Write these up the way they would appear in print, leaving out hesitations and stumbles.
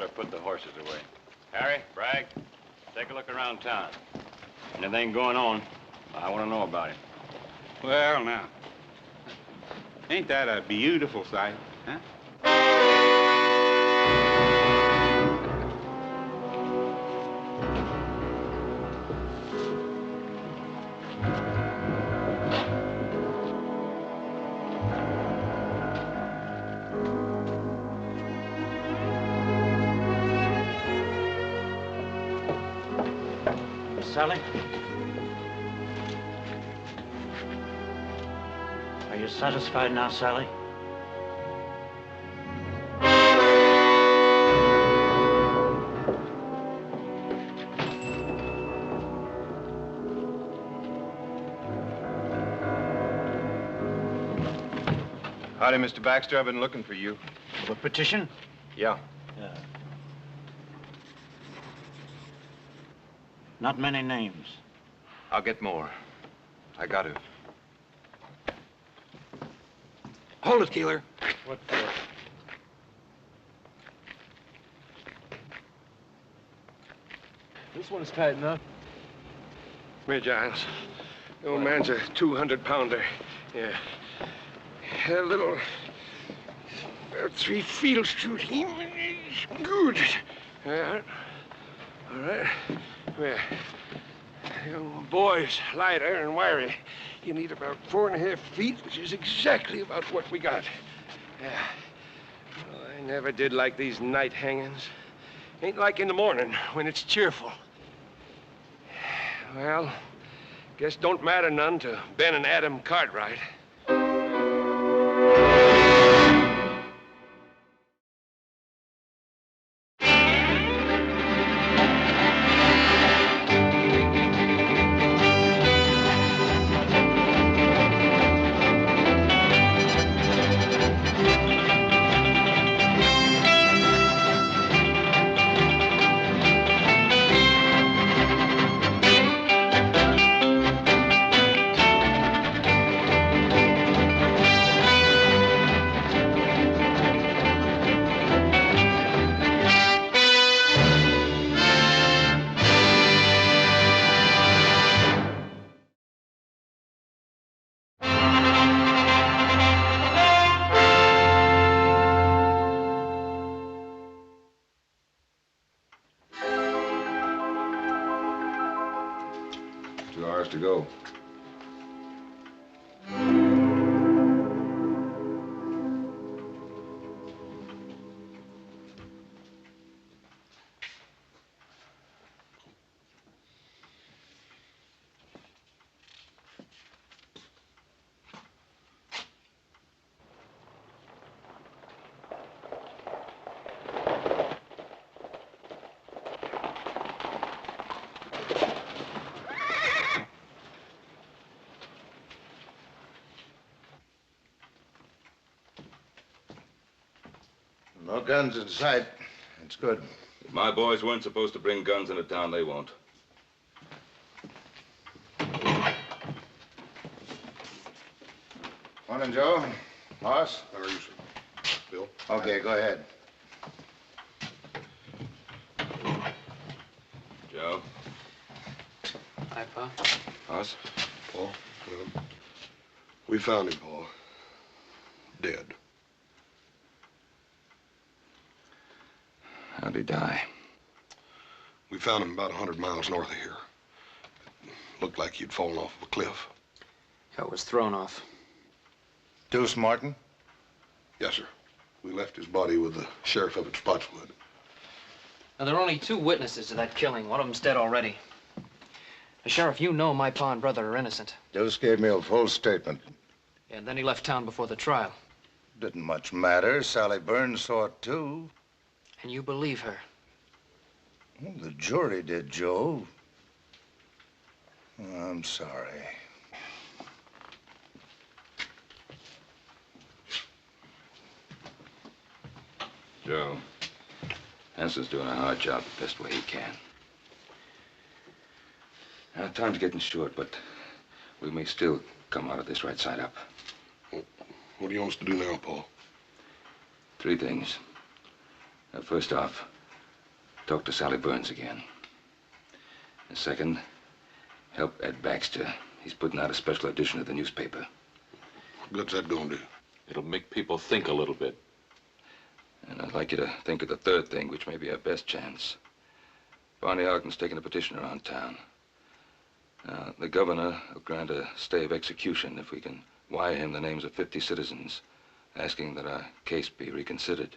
better put the horses away. Harry, Bragg, take a look around town. Anything going on, I want to know about it. Well, now, ain't that a beautiful sight, huh? Sally? Are you satisfied now, Sally? Howdy, Mr. Baxter. I've been looking for you. For petition? Yeah. Not many names. I'll get more. I got to. Hold it, Keeler. What for? This one's tight enough. Come here, Giles. The old man's a 200-pounder. Yeah. A little... about 3 field shooting. Good. Yeah. All right. Come here. Your boy's lighter and wiry. You need about 4.5 feet, which is exactly about what we got. Yeah. Well, I never did like these night hangings. Ain't like in the morning when it's cheerful. Well, guess don't matter none to Ben and Adam Cartwright. To go. No guns in sight. That's good. If my boys weren't supposed to bring guns into town, they won't. Morning, Joe. Boss? How are you, sir? Bill? Okay, go ahead. Joe? Hi, Pa. Boss? Paul? We found him, Paul. Dead. How'd he die? We found him about 100 miles north of here. It looked like he'd fallen off of a cliff. Yeah, it was thrown off. Deuce Martin? Yes, sir. We left his body with the sheriff up at Spotswood. Now, there are only 2 witnesses to that killing. One of them's dead already. The sheriff, you know my pa and brother are innocent. Deuce gave me a full statement. Yeah, and then he left town before the trial. Didn't much matter. Sally Burns saw it, too. And you believe her? Well, the jury did, Joe. I'm sorry. Joe, Hanson's doing a hard job the best way he can. Now, time's getting short, but we may still come out of this right side up. What do you want us to do now, Paul? 3 things. First off, talk to Sally Burns again. And second, help Ed Baxter. He's putting out a special edition of the newspaper. What's that gonna do? It'll make people think a little bit. And I'd like you to think of the third thing, which may be our best chance. Barney Ogden's taking a petition around town. The governor will grant a stay of execution if we can wire him the names of 50 citizens, asking that our case be reconsidered.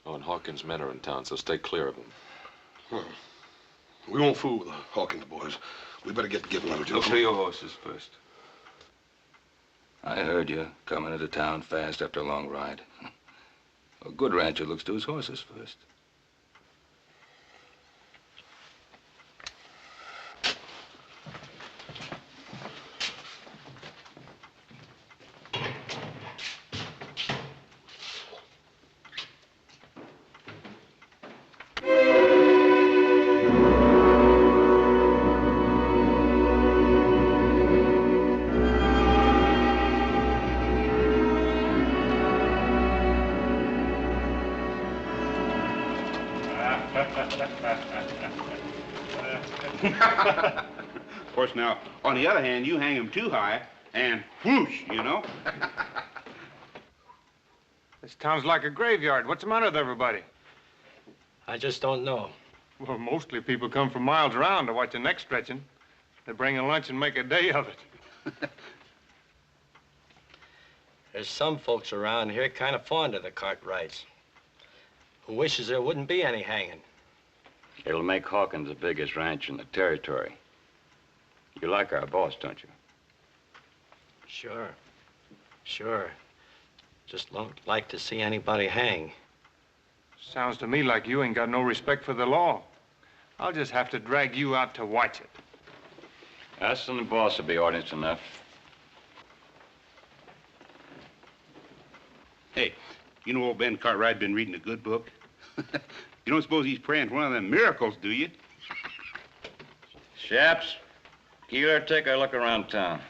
Oh, and Hawkins' men are in town, so stay clear of them. Huh. We won't fool with the Hawkins boys. We better get together now, Joe. Look to your horses first. I heard you coming into town fast after a long ride. A good rancher looks to his horses first. Of course, now, on the other hand, you hang him too high, and whoosh, you know? This town's like a graveyard. What's the matter with everybody? I just don't know. Well, mostly people come from miles around to watch the neck stretching. They bring a lunch and make a day of it. There's some folks around here kind of fond of the Cartwrights, who wishes there wouldn't be any hanging. It'll make Hawkins the biggest ranch in the territory. You like our boss, don't you? Sure. Sure. Just don't like to see anybody hang. Sounds to me like you ain't got no respect for the law. I'll just have to drag you out to watch it. Us and the boss will be audience enough. Hey, you know old Ben Cartwright been reading a good book? You don't suppose he's praying for one of them miracles, do you? Chaps, Keeler, take a look around town.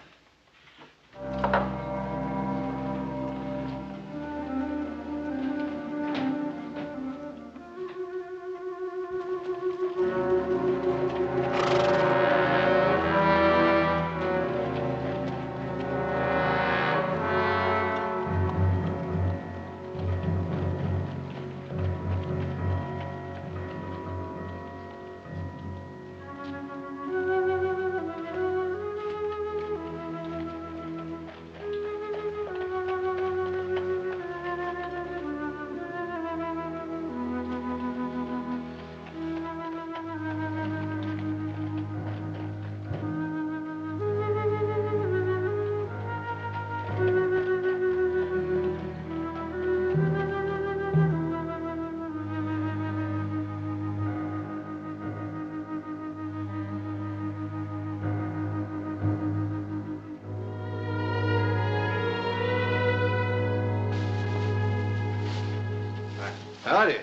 Howdy.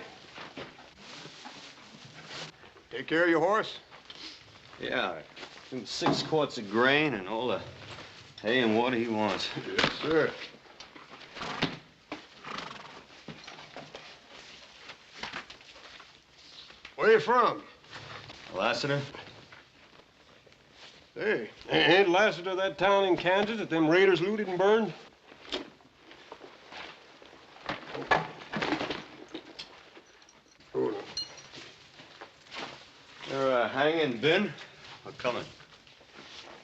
Take care of your horse? Yeah, 6 quarts of grain and all the hay and water he wants. Yes, sir. Where you from? Lassiter? Hey, ain't Lassiter that town in Kansas that them raiders looted and burned? They're hanging Ben or coming?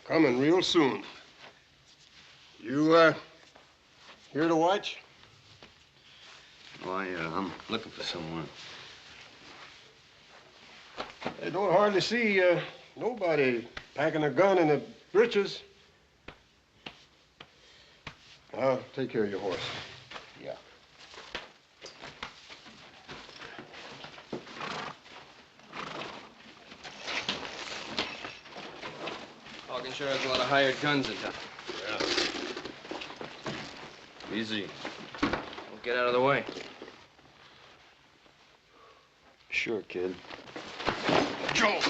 Coming real soon. You, here to watch? Why, I'm looking for someone. I don't hardly see, nobody packing a gun in the breeches. I'll take care of your horse. Yeah. Hawkins sure has a lot of hired guns in town. Yeah. Easy. We'll get out of the way. Sure, kid. Joe!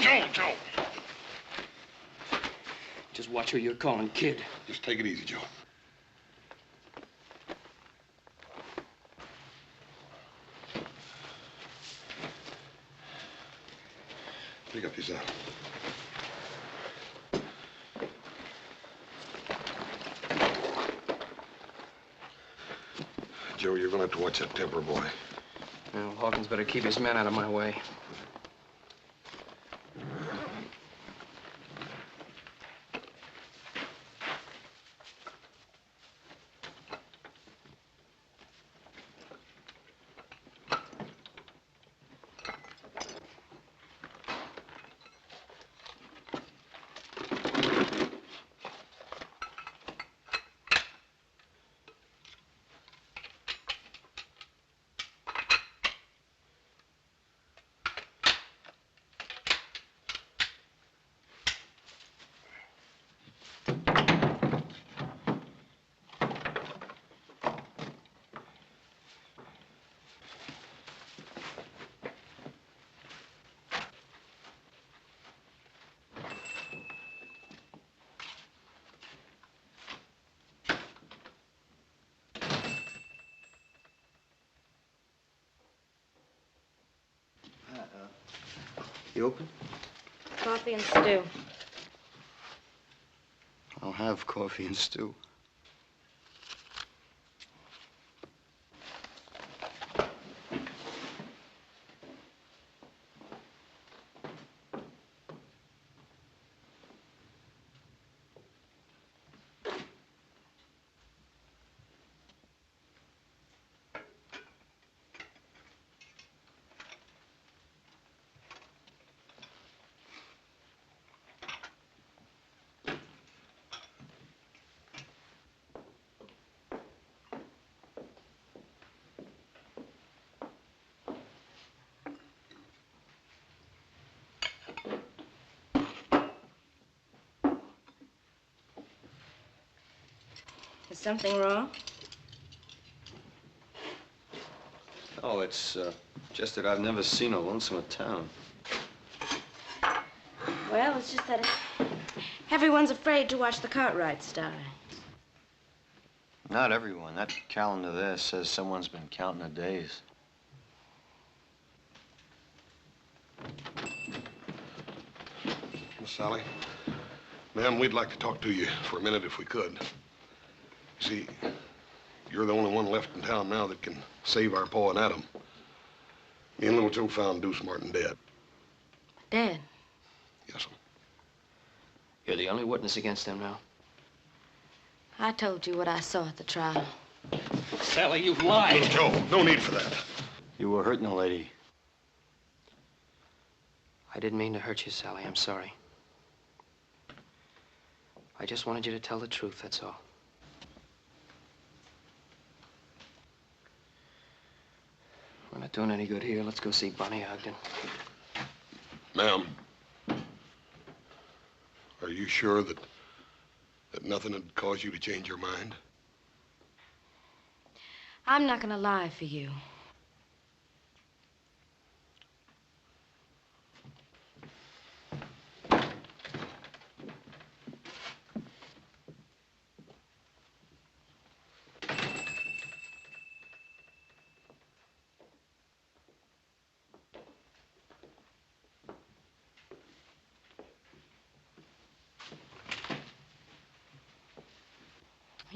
Just watch who you're calling kid. Just take it easy, Joe. Pick up your son. Joe, you're gonna have to watch that temper, boy. Well, Hawkins better keep his men out of my way. You open? Coffee and stew. I'll have coffee and stew. Is something wrong? Oh, it's just that I've never seen a lonesomer town. Well, it's just that everyone's afraid to watch the Cartwrights die. Not everyone. That calendar there says someone's been counting the days. Miss Sally, ma'am, we'd like to talk to you for a minute if we could. See, you're the only one left in town now that can save our Pa and Adam. Me and little Joe found Deuce Martin dead. Dead? Yes, sir. You're the only witness against them now. I told you what I saw at the trial. Sally, you've lied. Little Joe, no need for that. You were hurting a lady. I didn't mean to hurt you, Sally. I'm sorry. I just wanted you to tell the truth, that's all. We're not doing any good here. Let's go see Bonnie Ogden. Ma'am, are you sure that nothing would cause you to change your mind? I'm not gonna lie for you.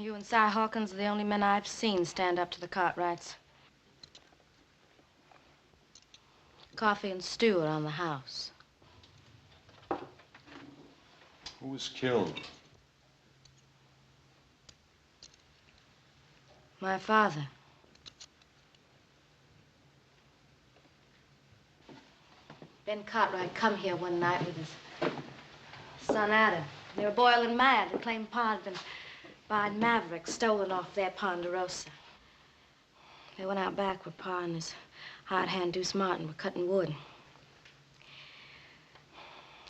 You and Si Hawkins are the only men I've seen stand up to the Cartwrights. Coffee and stew around the house. Who was killed? My father. Ben Cartwright come here one night with his son Adam. They were boiling mad and claimed Pa had been buying Mavericks stolen off their Ponderosa. They went out back where Pa and his hired hand Deuce Martin were cutting wood.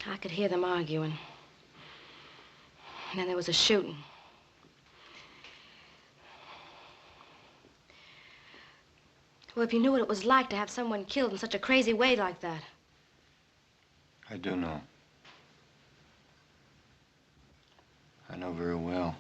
I could hear them arguing. And then there was a shooting. Well, if you knew what it was like to have someone killed in such a crazy way like that. I do know. I know very well.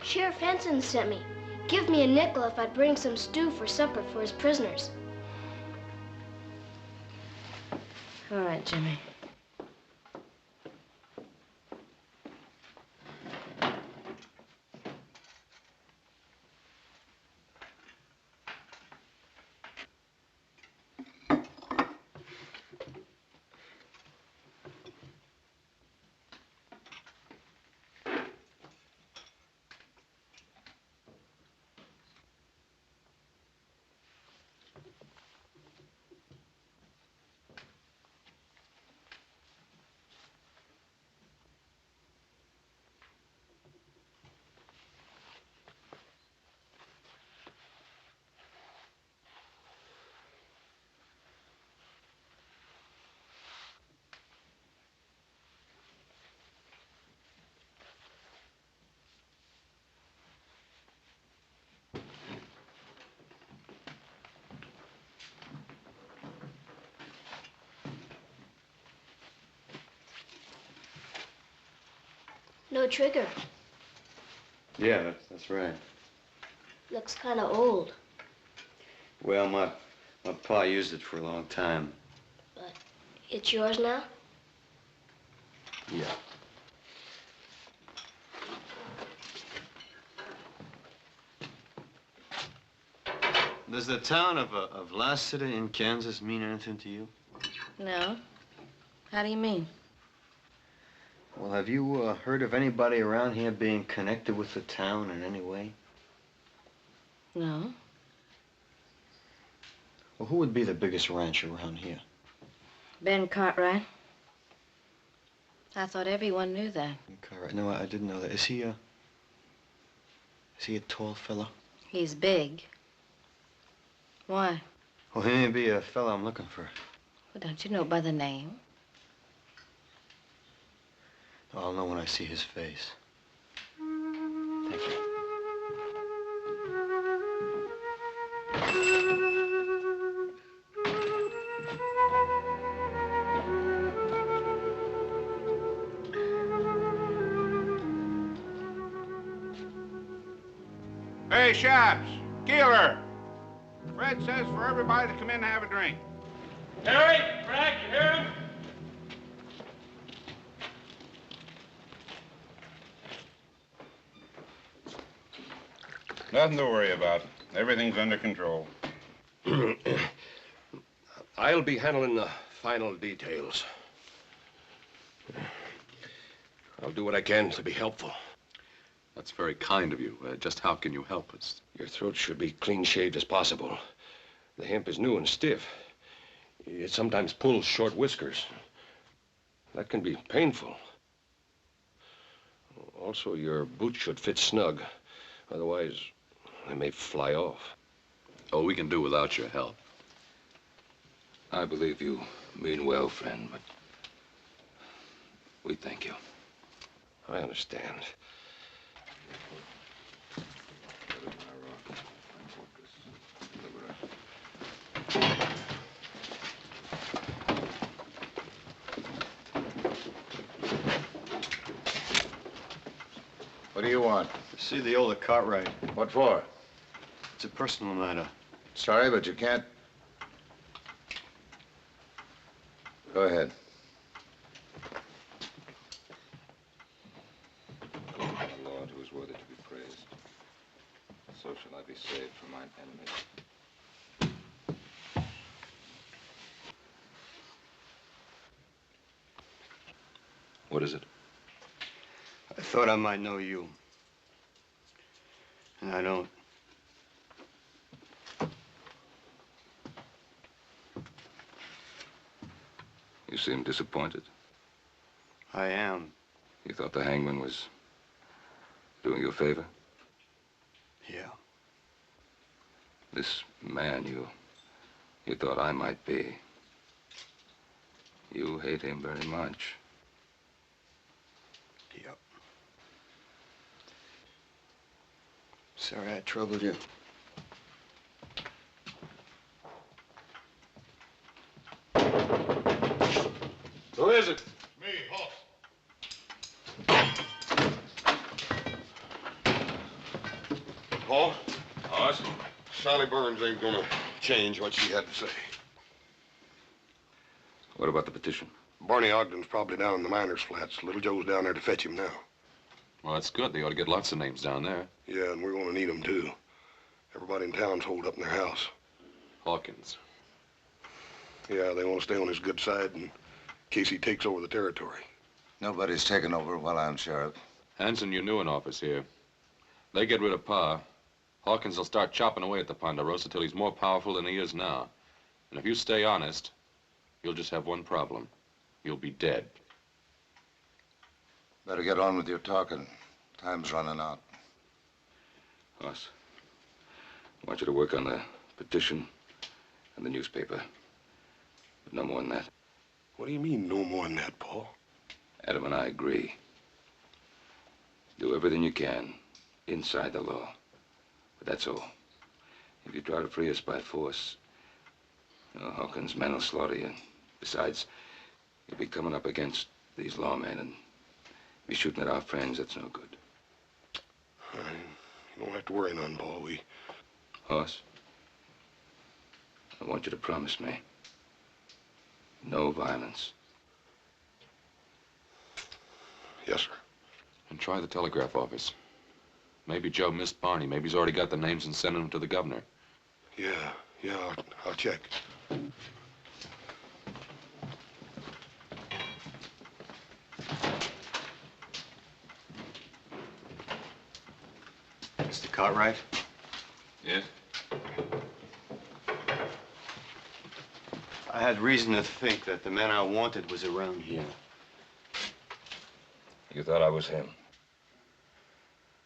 Sheriff Henson sent me. Give me a nickel if I'd bring some stew for supper for his prisoners. All right, Jimmy. No trigger. Yeah, that's right. Looks kind of old. Well, my pa used it for a long time. But it's yours now? Yeah. Does the town of Lassiter in Kansas mean anything to you? No. How do you mean? Well, have you heard of anybody around here being connected with the town in any way? No. Well, who would be the biggest rancher around here? Ben Cartwright. I thought everyone knew that. Cartwright. No, I didn't know that. Is he a tall fellow? He's big. Why? Well, he may be a fellow I'm looking for. Well, don't you know by the name? I'll know when I see his face. Thank you. Hey, Shops, Keeler. Fred says for everybody to come in and have a drink. Harry, Bragg, you hear him? Nothing to worry about. Everything's under control. I'll be handling the final details. I'll do what I can to be helpful. That's very kind of you. Just how can you help us? Your throat should be clean shaved as possible. The hemp is new and stiff. It sometimes pulls short whiskers. That can be painful. Also, your boots should fit snug. Otherwise, they may fly off. Oh, we can do without your help. I believe you mean well, friend, but we thank you. I understand. What do you want? To see the older Cartwright. What for? It's a personal matter. Sorry, but you can't. Go ahead. O Lord, who is worthy to be praised, so shall I be saved from mine enemies. What is it? I thought I might know you. And I don't. You seem disappointed. I am. You thought the hangman was doing you a favor? Yeah. This man you thought I might be. You hate him very much. Yep. Sorry I troubled you. Who is it? Me, Hoff. Paul? Hoss? Sally Burns ain't gonna change what she had to say. What about the petition? Barney Ogden's probably down in the miners' flats. Little Joe's down there to fetch him now. Well, that's good. They ought to get lots of names down there. Yeah, and we're gonna need them, too. Everybody in town's holed up in their house. Hawkins. Yeah, they want to stay on his good side in case he takes over the territory. Nobody's taken over while I'm sheriff. Hanson, you're new in office here. They get rid of Pa. Hawkins will start chopping away at the Ponderosa till he's more powerful than he is now. And if you stay honest, you'll just have one problem. You'll be dead. Better get on with your talking. Time's running out. Hoss, I want you to work on the petition and the newspaper. But no more than that. What do you mean, no more than that, Paul? Adam and I agree. Do everything you can inside the law. But that's all. If you try to free us by force, Hawkins' men will slaughter you. Besides, you'll be coming up against these lawmen and be shooting at our friends. That's no good. You don't have to worry none, Paul. Hoss, I want you to promise me no violence. Yes, sir. And try the telegraph office. Maybe Joe missed Barney. Maybe he's already got the names and sending them to the governor. Yeah, I'll check. Mr. Cartwright? Yes? I had reason to think that the man I wanted was around here. You thought I was him?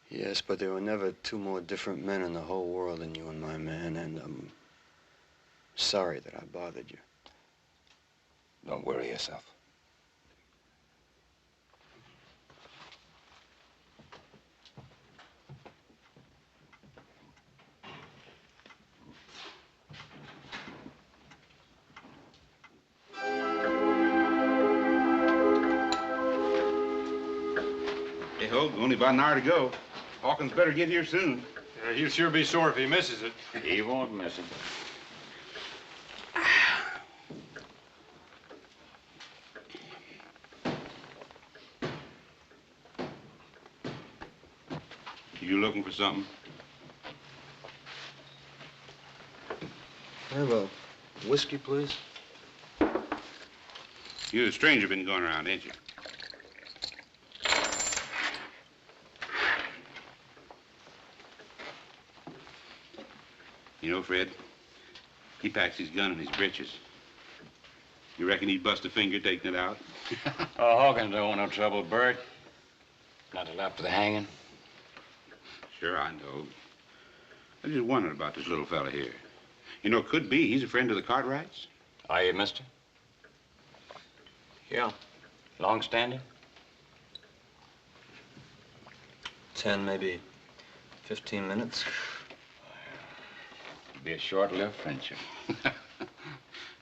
Yes, but there were never two more different men in the whole world than you and my man, and I'm sorry that I bothered you. Don't worry yourself. Hey, Hogue, only about an hour to go. Hawkins better get here soon. He'll sure be sore if he misses it. He won't miss it. You looking for something? Have a whiskey, please? You a stranger been going around, ain't you? You know, Fred, he packs his gun in his breeches. You reckon he'd bust a finger taking it out? Oh, Hawkins don't want no trouble, Bert. Not till after the hanging. Sure, I know. I just wondered about this little fella here. You know, could be he's a friend of the Cartwrights. Are you, mister? Yeah. Long standing? 10, maybe 15 minutes. It'll be a short-lived friendship.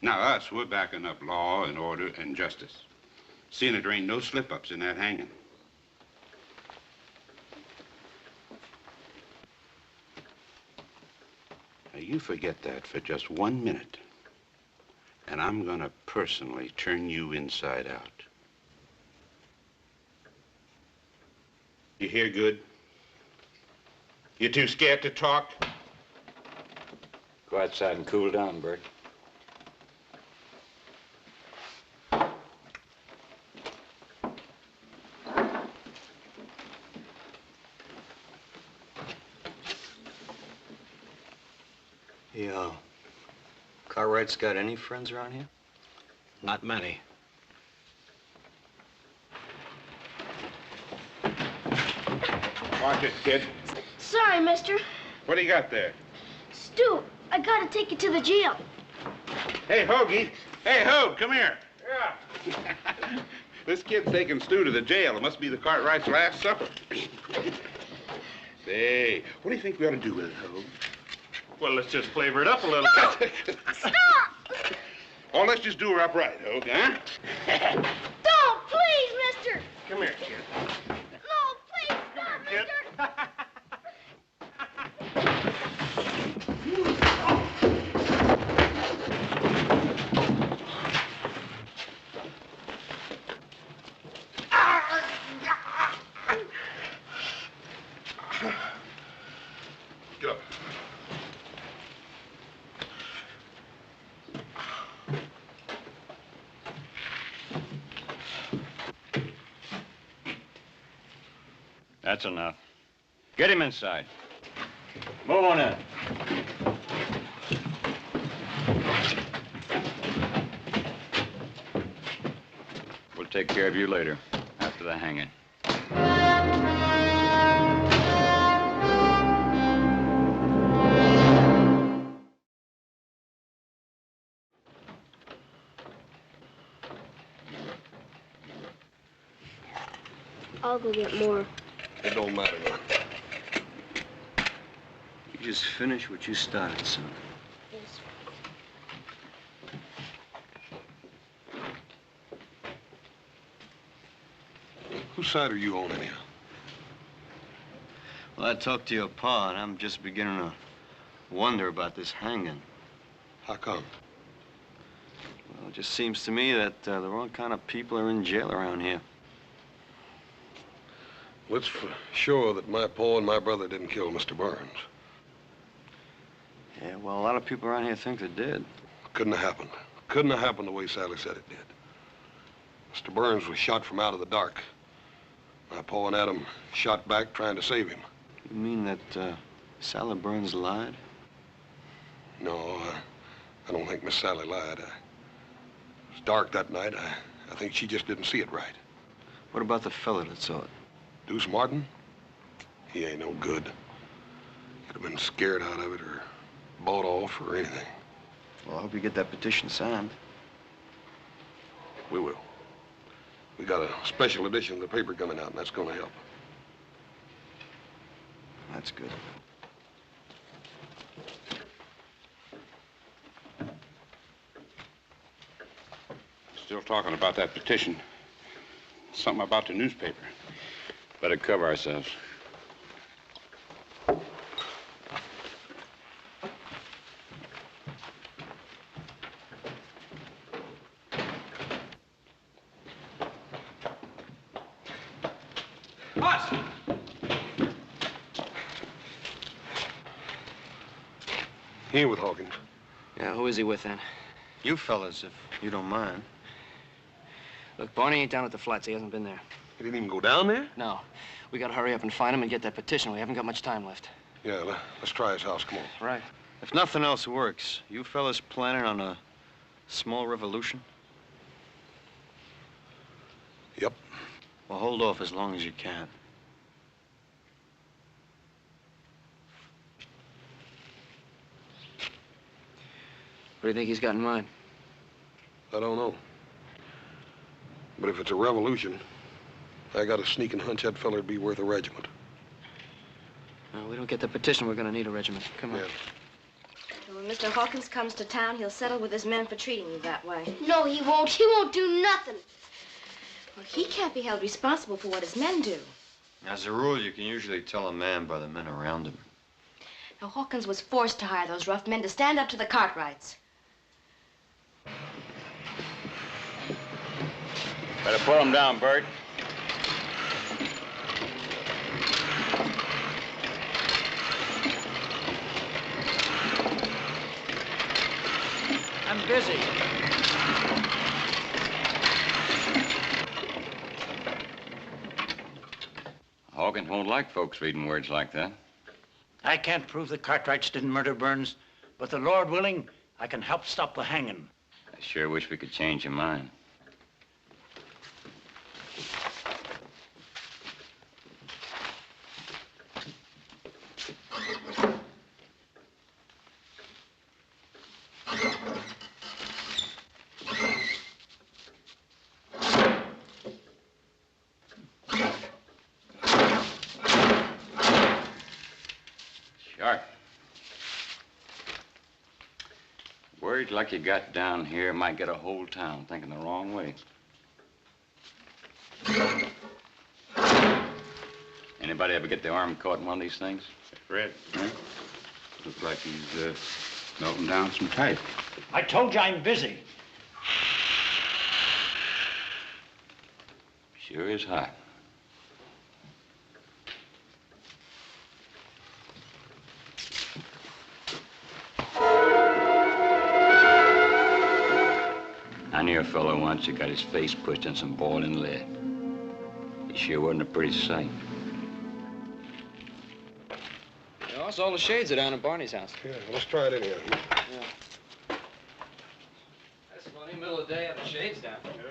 Now, us, we're backing up law and order and justice. Seeing that there ain't no slip-ups in that hanging. Now, you forget that for just 1 minute, and I'm gonna personally turn you inside out. You hear good? You too scared to talk? Go outside and cool down, Bert. Yeah. Cartwright's got any friends around here? Not many. Watch it, kid. Sorry, mister. What do you got there? Stu, I gotta take you to the jail. Hey, Hoagie. Hey, Hogue, come here. Yeah. This kid's taking Stu to the jail. It must be the Cartwright's last supper. Say, what do you think we ought to do with it, Hogue? Well, let's just flavor it up a little. Stop! Oh, let's just do her upright, Hogue, huh? Don't, please, mister! Come here, kid. No, please, stop, mister! That's enough. Get him inside. Move on in. We'll take care of you later, after the hanging. I'll go get more. It don't matter, man. You just finish what you started, son. Yes. Whose side are you on, anyhow? Well, I talked to your pa, and I'm just beginning to wonder about this hanging. How come? Well, it just seems to me that the wrong kind of people are in jail around here. Well, it's for sure that my pa and my brother didn't kill Mr. Burns. Yeah, well, a lot of people around here think they did. Couldn't have happened. Couldn't have happened the way Sally said it did. Mr. Burns was shot from out of the dark. My pa and Adam shot back trying to save him. You mean that Sally Burns lied? No, I don't think Miss Sally lied. It was dark that night. I think she just didn't see it right. What about the fella that saw it? Deuce Martin? He ain't no good. He'd have been scared out of it or bought off or anything. Well, I hope you get that petition signed. We will. We got a special edition of the paper coming out, and that's gonna help. That's good. Still talking about that petition. Something about the newspaper. Better cover ourselves. What? He ain't with Hawkins. Yeah, who is he with then? You fellas, if you don't mind. Look, Barney ain't down at the flats. He hasn't been there. He didn't even go down there? No. We gotta hurry up and find him and get that petition. We haven't got much time left. Yeah, let's try his house. Come on. Right. If nothing else works, you fellas planning on a small revolution? Yep. Well, hold off as long as you can. What do you think he's got in mind? I don't know. But if it's a revolution, I got a sneaking hunch that feller'd be worth a regiment. Well, we don't get the petition, we're gonna need a regiment. Come on. Yeah. When Mr. Hawkins comes to town, he'll settle with his men for treating you that way. No, he won't. He won't do nothing. Well, he can't be held responsible for what his men do. As a rule, you can usually tell a man by the men around him. Now, Hawkins was forced to hire those rough men to stand up to the Cartwrights. Better pull him down, Bert. I'm busy. Hawkins won't like folks reading words like that. I can't prove the Cartwrights didn't murder Burns, but the Lord willing, I can help stop the hanging. I sure wish we could change your mind. Sharp. Words like you got down here might get a whole town thinking the wrong way. Anybody ever get the arm caught in one of these things? Red, huh? Looks like he's melting down some type. I told you I'm busy. Sure is hot. I knew a fellow once who got his face pushed in some boiling lead. He sure wasn't a pretty sight. Boss, all the shades are down at Barney's house. Yeah, let's try it anyhow. Yeah. That's funny, middle of the day, have the shades down. Yeah.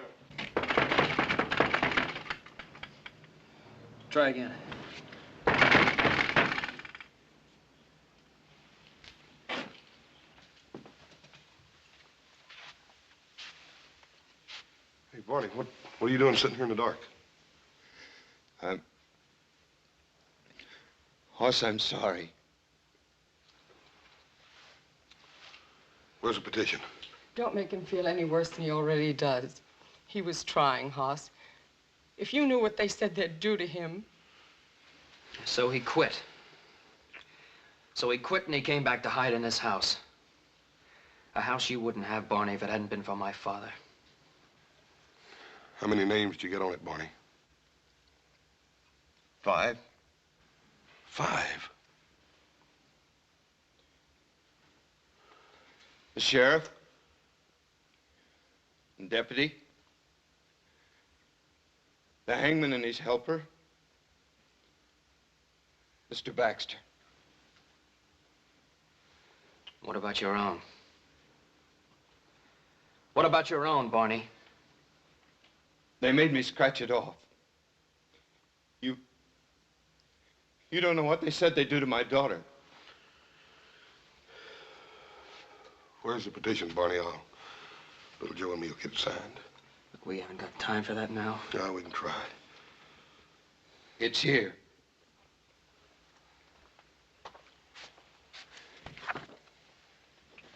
Try again. Hey, Barney, what are you doing sitting here in the dark? Hoss, I'm sorry. Where's the petition? Don't make him feel any worse than he already does. He was trying, Hoss. If you knew what they said they'd do to him. So he quit. So he quit and he came back to hide in this house. A house you wouldn't have, Barney, if it hadn't been for my father. How many names did you get on it, Barney? 5. 5? The sheriff, the deputy, the hangman and his helper, Mr. Baxter. What about your own? What about your own, Barney? They made me scratch it off. You don't know what they said they'd do to my daughter. Where's the petition, Barney? Little Joe and me will get it signed. Look, we haven't got time for that now. No, we can try. It's here.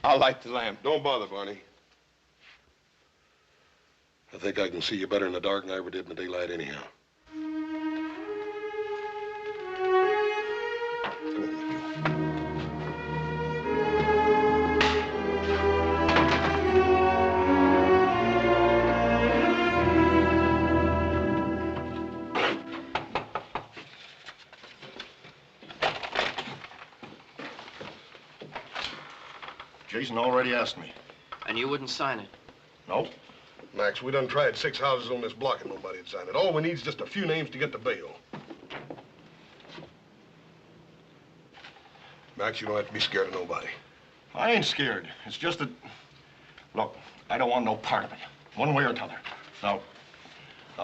I'll light the lamp. Don't bother, Barney. I think I can see you better in the dark than I ever did in the daylight anyhow. Jason already asked me. And you wouldn't sign it? Nope. Max, we done tried 6 houses on this block and nobody'd sign it. All we need is just a few names to get the bail. Max, you don't have to be scared of nobody. I ain't scared. It's just that, look, I don't want no part of it, one way or t'other. Now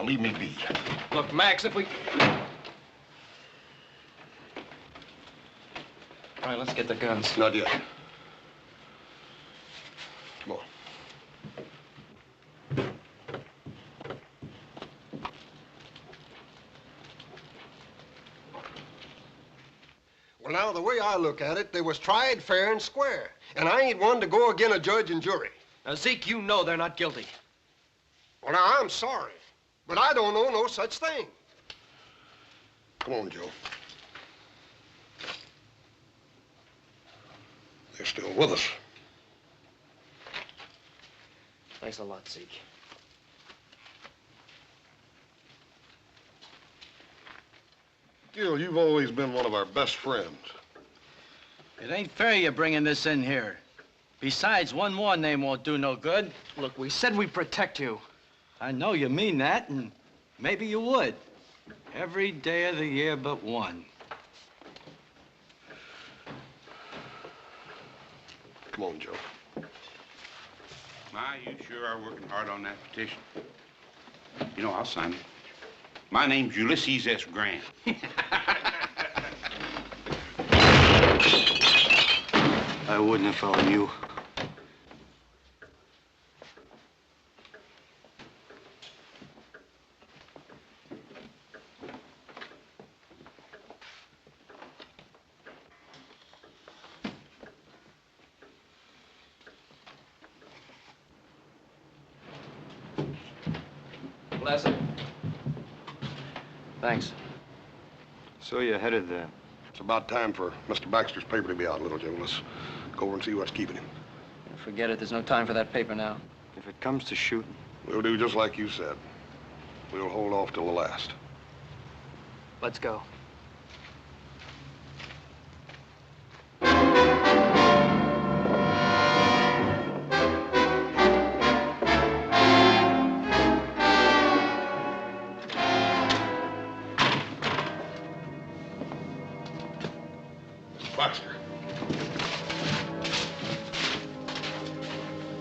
leave me be. Look, Max, if we... All right, let's get the guns. Not yet. Come on. Well, now, the way I look at it, they was tried fair and square. And I ain't one to go agin a judge and jury. Now, Zeke, you know they're not guilty. Well, now, I'm sorry, but I don't know no such thing. Come on, Joe. They're still with us. Thanks a lot, Zeke. Gil, you've always been one of our best friends. It ain't fair you're bringing this in here. Besides, one more name won't do no good. Look, we said we'd protect you. I know you mean that, and maybe you would. Every day of the year but one. Come on, Joe. My, you sure are working hard on that petition. You know, I'll sign it. My name's Ulysses S. Grant. I wouldn't have found you. Lassiter. Thanks. So you're headed there. It's about time for Mr. Baxter's paper to be out, little Joe. Let's go over and see what's keeping him. Forget it. There's no time for that paper now. If it comes to shooting. We'll do just like you said. We'll hold off till the last. Let's go. Baxter.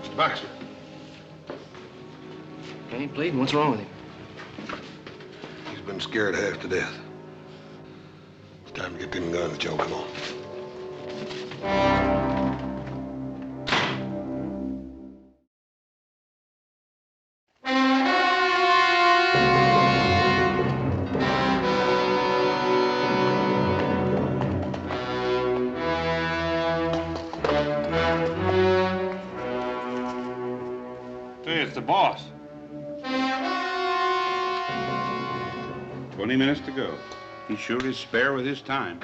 Mr. Baxter. He ain't bleeding. What's wrong with him? He's been scared half to death. It's time to get them guns, Joe. Come on. Hey, it's the boss. 20 minutes to go. He sure is spare with his time.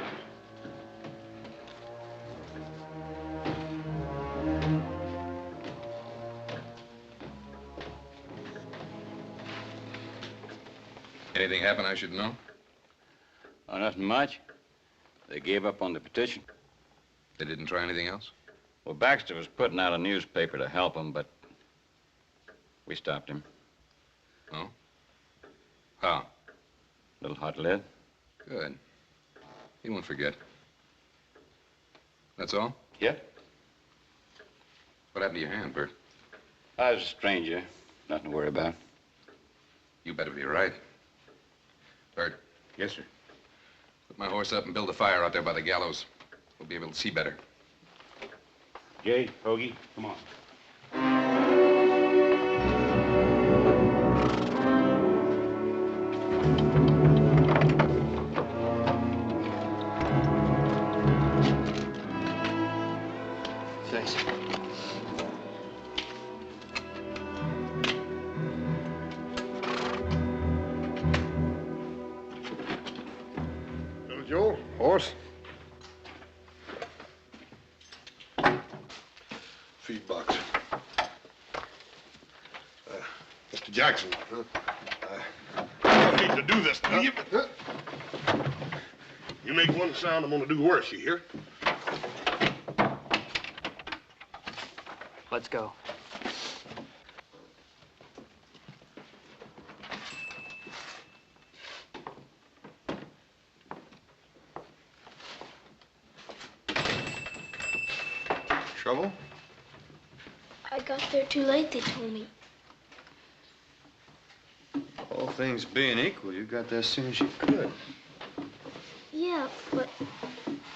Anything happen I should know? Oh, nothing much. They gave up on the petition. They didn't try anything else? Well, Baxter was putting out a newspaper to help him, but we stopped him. Oh? How? Little hot lead. Good. He won't forget. That's all? Yep. What happened to your hand, Bert? I was a stranger. Nothing to worry about. You better be right. Bert. Yes, sir. Put my horse up and build a fire out there by the gallows. We'll be able to see better. Jay, Hoagie, come on. Thanks. Little Joe, horse. Feed box. Mr. Jackson, I don't need to do this to you. You make one sound, I'm gonna do worse, you hear? Let's go. Trouble? I got there too late, they told me. All things being equal, you got there as soon as you could. Yeah, but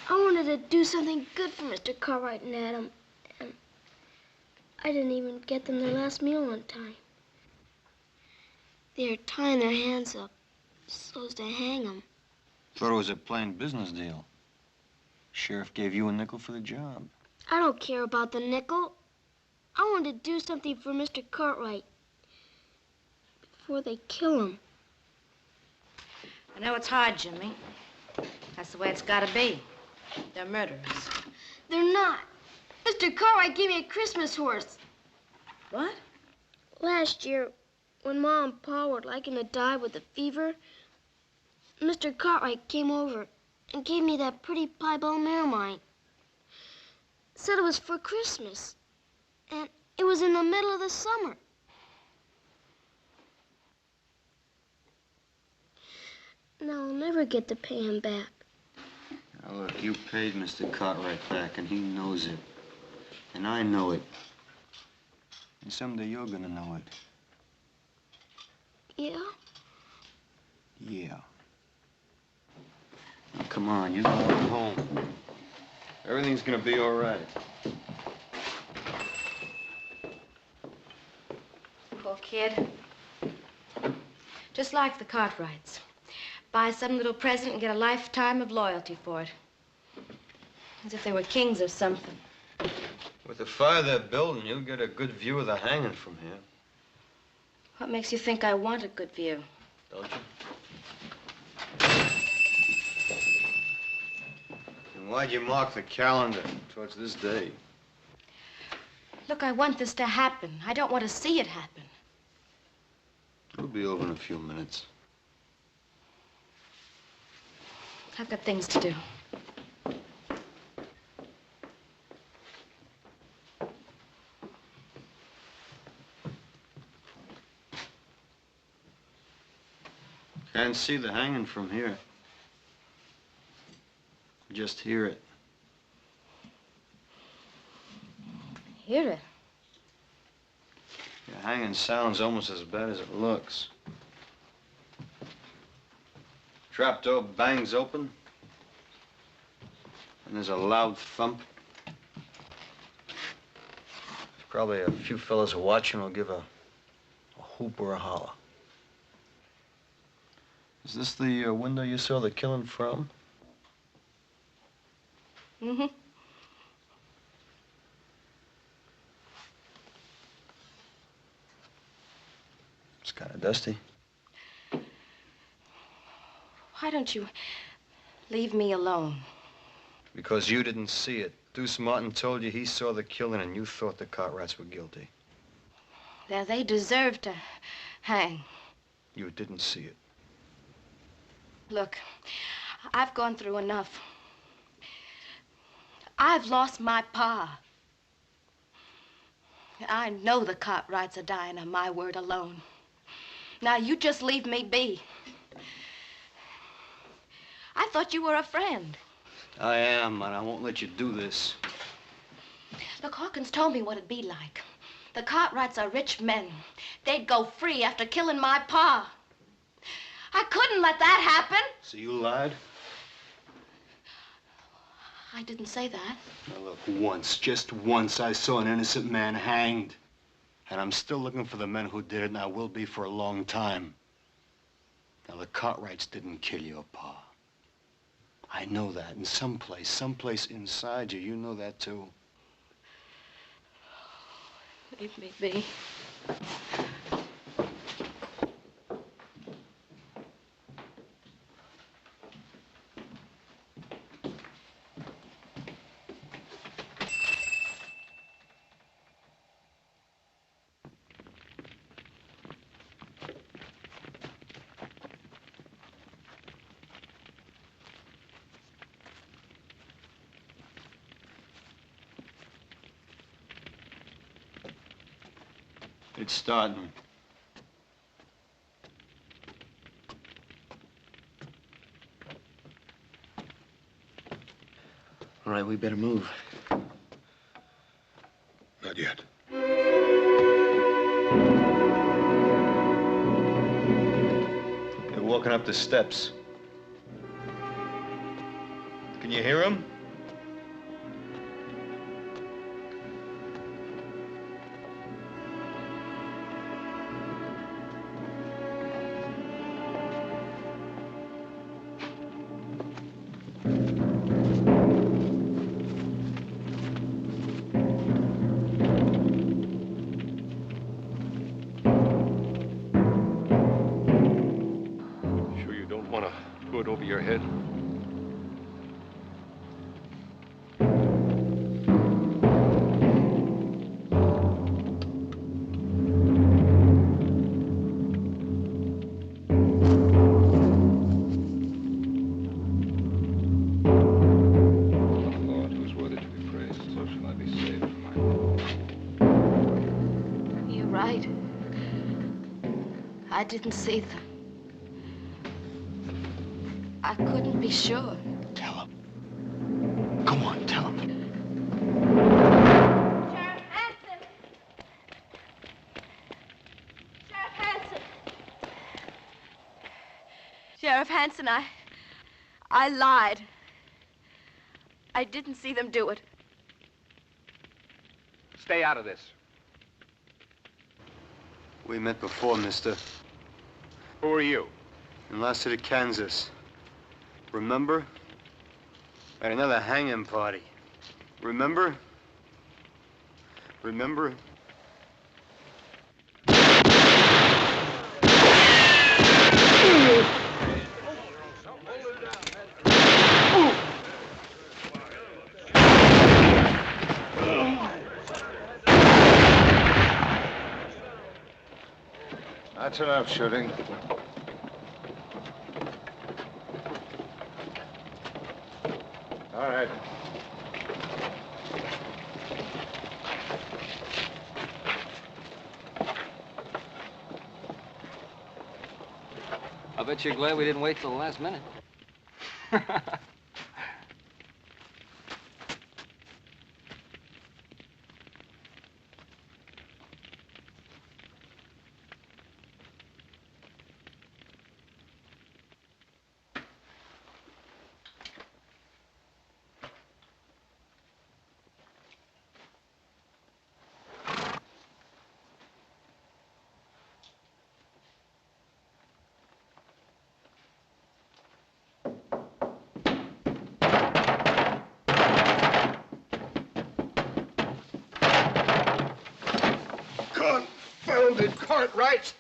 I wanted to do something good for Mr. Cartwright and Adam, and I didn't even get them their last meal on time. They're tying their hands up so as to hang them. Thought it was a plain business deal. Sheriff gave you a nickel for the job. I don't care about the nickel. I want to do something for Mr. Cartwright before they kill him. I know it's hard, Jimmy. That's the way it's got to be. They're murderers. They're not. Mr. Cartwright gave me a Christmas horse. What? Last year, when Ma and Pa were liking to die with the fever, Mr. Cartwright came over and gave me that pretty piebald mare of mine. Said it was for Christmas. And it was in the middle of the summer. Now I'll never get to pay him back. Now, look, you paid Mr. Cartwright back, and he knows it. And I know it. And someday you're gonna know it. Yeah? Yeah. Now, come on, you go home. Everything's gonna be all right. Poor kid. Just like the Cartwrights. Buy some little present and get a lifetime of loyalty for it. As if they were kings or something. With the fire they're building, you'll get a good view of the hanging from here. What makes you think I want a good view? Don't you? And why'd you mark the calendar towards this day? Look, I want this to happen. I don't want to see it happen. It'll be over in a few minutes. I've got things to do. Can't see the hanging from here. Just hear it. hear it. Your hanging sounds almost as bad as it looks. Trapdoor bangs open, and there's a loud thump. There's probably a few fellas watching will give a whoop or a holler. Is this the window you saw the killing from? Mm-hmm. It's kind of dusty. Why don't you leave me alone? Because you didn't see it. Deuce Martin told you he saw the killing and you thought the Cartwrights were guilty. Now, they deserve to hang. You didn't see it. Look, I've gone through enough. I've lost my pa. I know the Cartwrights are dying on my word alone. Now, you just leave me be. I thought you were a friend. I am, and I won't let you do this. Look, Hawkins told me what it'd be like. The Cartwrights are rich men. They'd go free after killing my pa. I couldn't let that happen. So you lied? I didn't say that. Now look, once, just once, I saw an innocent man hanged. And I'm still looking for the men who did it, and I will be for a long time. Now, the Cartwrights didn't kill your pa. I know that, and someplace inside you, you know that too. Leave me be. It's starting. All right, we better move. Not yet. They're walking up the steps. Can you hear them? Over your head. Lord, who's worthy to be praised, so shall I be saved from my Lord. You're right. I didn't see them. I couldn't be sure. Tell him. Come on, tell him. Sheriff Hanson! Sheriff Hanson! Sheriff Hanson, I lied. I didn't see them do it. Stay out of this. We met before, mister. Who are you? In Lassiter, Kansas. Remember? At another hanging party. Remember? Remember? That's enough shooting. All right. I bet you're glad we didn't wait till the last minute. Cartwrights.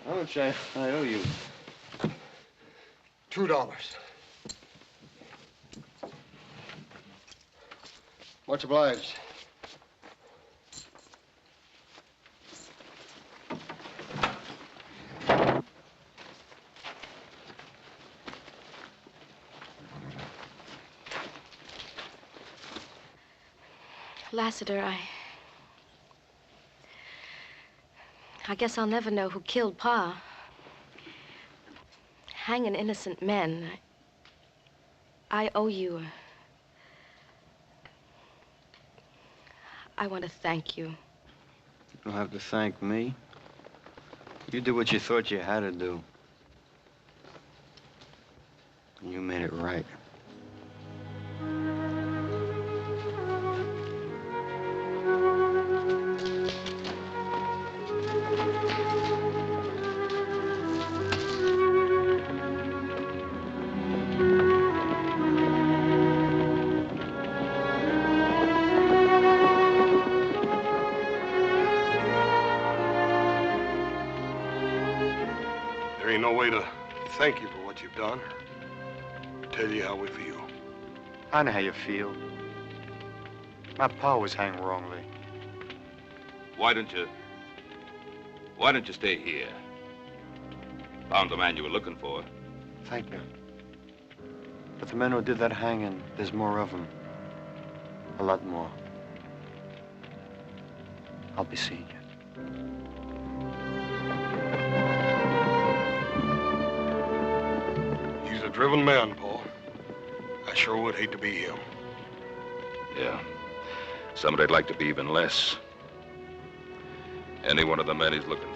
How much I owe you? $2. Much obliged. Lassiter, I guess I'll never know who killed Pa. Hanging innocent men. I owe you. I want to thank you. You don't have to thank me. You did what you thought you had to do. You made it right. There ain't no way to thank you for what you've done or tell you how we feel. I know how you feel. My pa was hanged wrongly. Why don't you stay here? Found the man you were looking for. Thank you. But the men who did that hanging, there's more of them. A lot more. I'll be seeing you. He's a driven man, Paul. I sure would hate to be him. Yeah. Somebody'd like to be even less. Any one of the men he's looking